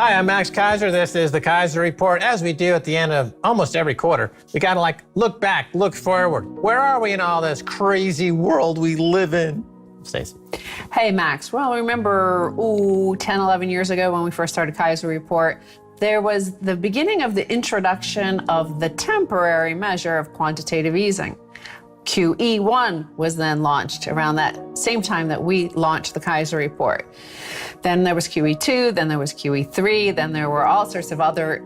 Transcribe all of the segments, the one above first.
Hi, I'm Max Keiser. This is the Keiser Report. As we do at the end of almost every quarter, we got to look back, look forward. Where are we in all this crazy world we live in? Stacey. Hey, Max. Well, remember 10, 11 years ago when we first started Keiser Report, there was the beginning of the introduction of the temporary measure of quantitative easing. QE1 was then launched around that same time that we launched the Keiser Report. Then there was QE2, then there was QE3, then there were all sorts of other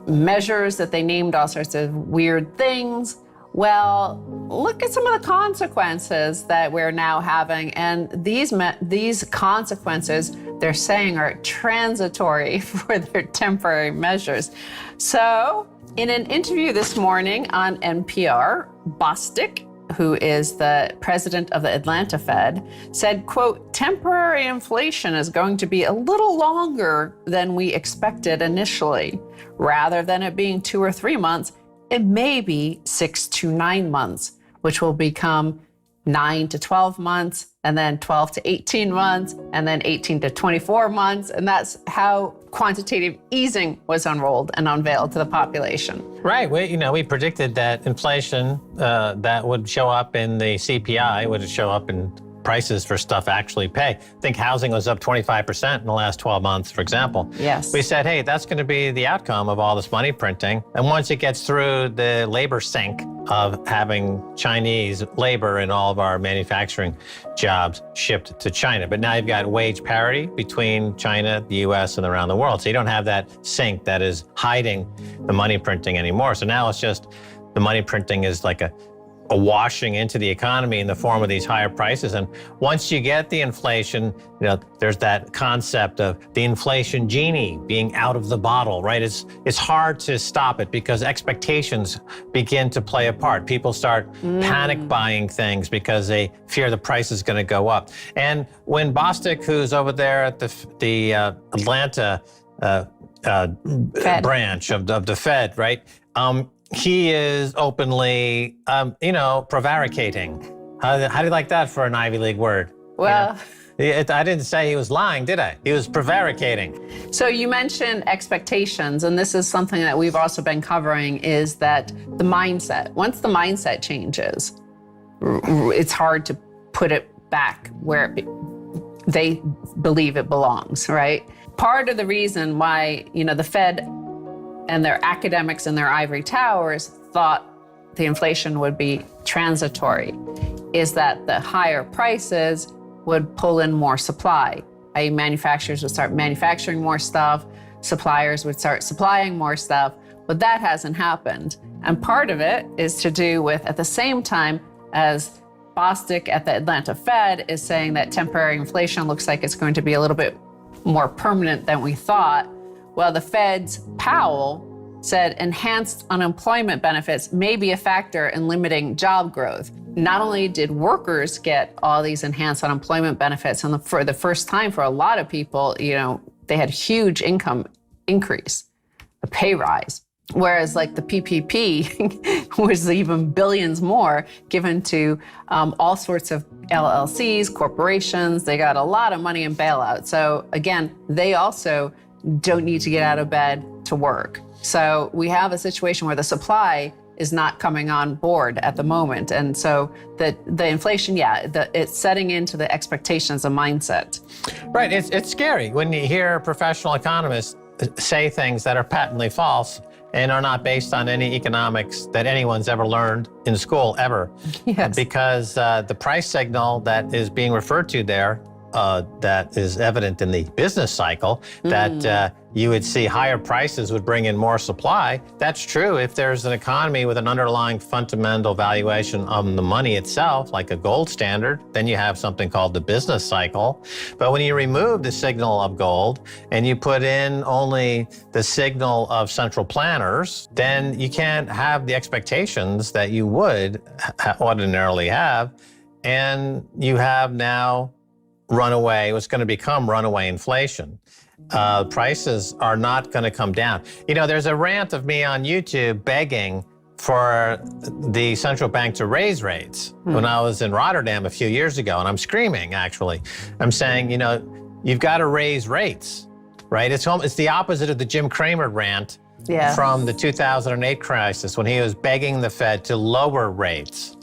measures that they named all sorts of weird things. Well, look at some of the consequences that we're now having, and these consequences, they're saying, are transitory for their temporary measures. So, in an interview this morning on NPR, Bostic, who is the president of the Atlanta Fed, said, quote, temporary inflation is going to be a little longer than we expected initially. Rather than it being 2 or 3 months, it may be 6 to 9 months, which will become 9 to 12 months, and then 12 to 18 months, and then 18 to 24 months. And that's how quantitative easing was unrolled and unveiled to the population. Right. We predicted that inflation that would show up in the CPI would show up in prices for stuff actually pay. I think housing was up 25% in the last 12 months, for example. Yes. We said, hey, that's going to be the outcome of all this money printing. And once it gets through the labor sink of having Chinese labor in all of our manufacturing jobs shipped to China. But now you've got wage parity between China, the US, and around the world. So you don't have that sink that is hiding the money printing anymore. So now it's just the money printing is like a washing into the economy in the form of these higher prices. And once you get the inflation, there's that concept of the inflation genie being out of the bottle, right? It's hard to stop it because expectations begin to play a part. People start panic buying things because they fear the price is going to go up. And when Bostic, who's over there at the Atlanta branch of the Fed, right? He is openly, prevaricating. How do you like that for an Ivy League word? Well, I didn't say he was lying, did I? He was prevaricating. So you mentioned expectations, and this is something that we've also been covering, is that the mindset. Once the mindset changes, it's hard to put it back where they believe it belongs, right? Part of the reason why, the Fed and their academics in their ivory towers thought the inflation would be transitory is that the higher prices would pull in more supply. i.e. manufacturers would start manufacturing more stuff, suppliers would start supplying more stuff, but that hasn't happened. And part of it is to do with, at the same time as Bostic at the Atlanta Fed is saying that temporary inflation looks like it's going to be a little bit more permanent than we thought. Well, the Fed's Powell said enhanced unemployment benefits may be a factor in limiting job growth. Not only did workers get all these enhanced unemployment benefits, and for the first time for a lot of people, they had huge income increase, a pay rise. Whereas the PPP was even billions more given to all sorts of LLCs, corporations. They got a lot of money in bailout. So again, they also don't need to get out of bed to work. So we have a situation where the supply is not coming on board at the moment. And so the inflation, it's setting into the expectations of mindset. Right, it's scary when you hear professional economists say things that are patently false and are not based on any economics that anyone's ever learned in school, ever. Yes. Because the price signal that is being referred to there, that is evident in the business cycle, that you would see higher prices would bring in more supply. That's true if there's an economy with an underlying fundamental valuation of the money itself, like a gold standard, then you have something called the business cycle. But when you remove the signal of gold and you put in only the signal of central planners, then you can't have the expectations that you would ordinarily have. And you have now what's going to become runaway inflation. Prices are not going to come down. There's a rant of me on YouTube begging for the central bank to raise rates when I was in Rotterdam a few years ago, and I'm screaming, actually. I'm saying, you've got to raise rates. right? It's the opposite of the Jim Cramer rant Yeah. from the 2008 crisis when he was begging the Fed to lower rates.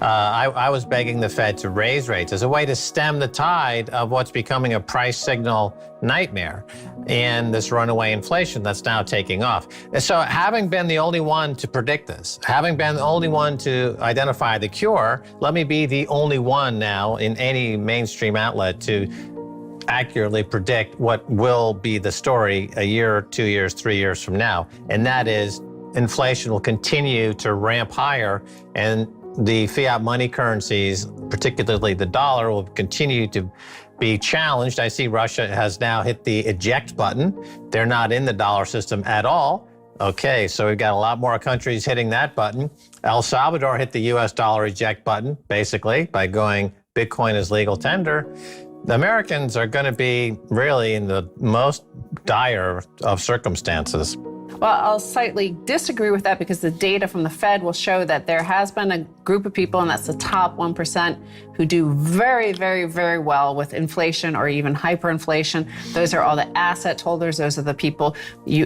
I was begging the Fed to raise rates as a way to stem the tide of what's becoming a price signal nightmare and this runaway inflation that's now taking off. And so having been the only one to predict this, having been the only one to identify the cure, let me be the only one now in any mainstream outlet to accurately predict what will be the story a year, 2 years, 3 years from now. And that is inflation will continue to ramp higher and the fiat money currencies, particularly the dollar, will continue to be challenged. I see Russia has now hit the eject button. They're not in the dollar system at all. Okay, so we've got a lot more countries hitting that button. El Salvador hit the US dollar eject button, basically, by going Bitcoin as legal tender. The Americans are going to be really in the most dire of circumstances. Well, I'll slightly disagree with that because the data from the Fed will show that there has been a group of people, and that's the top 1%, who do very, very, very well with inflation or even hyperinflation. Those are all the asset holders. Those are the people,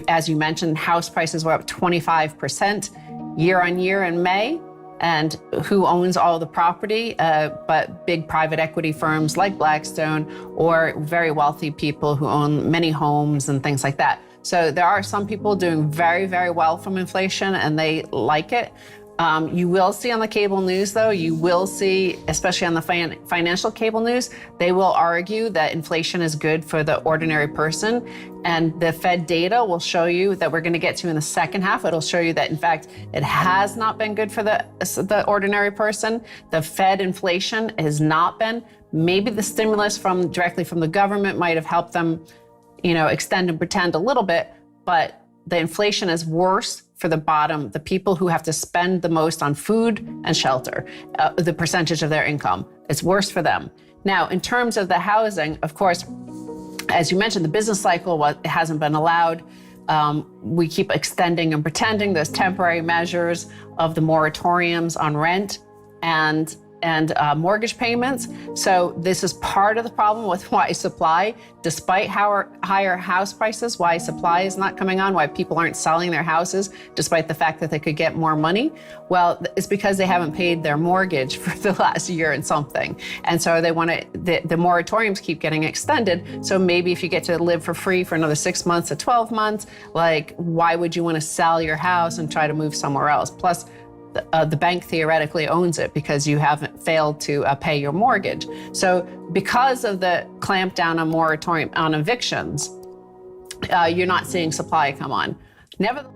as you mentioned, house prices were up 25% year on year in May. And who owns all the property, but big private equity firms like Blackstone or very wealthy people who own many homes and things like that. So there are some people doing very, very well from inflation and they like it. You will see on the cable news, though, you will see, especially on the financial cable news, they will argue that inflation is good for the ordinary person. And the Fed data will show you that we're going to get to in the second half. It'll show you that, in fact, it has not been good for the ordinary person. The Fed inflation has not been. Maybe the stimulus directly from the government might have helped them, extend and pretend a little bit, but the inflation is worse for the people who have to spend the most on food and shelter, the percentage of their income. It's worse for them. Now, in terms of the housing, of course, as you mentioned, the business cycle hasn't been allowed. We keep extending and pretending those temporary measures of the moratoriums on rent and mortgage payments. So this is part of the problem with why supply, despite higher house prices, why supply is not coming on, why people aren't selling their houses, despite the fact that they could get more money. Well, it's because they haven't paid their mortgage for the last year and something. And so they want the moratoriums keep getting extended. So maybe if you get to live for free for another 6 months to 12 months, why would you want to sell your house and try to move somewhere else? Plus, the bank theoretically owns it because you haven't failed to pay your mortgage. So because of the clampdown on moratorium on evictions, you're not seeing supply come on. Nevertheless,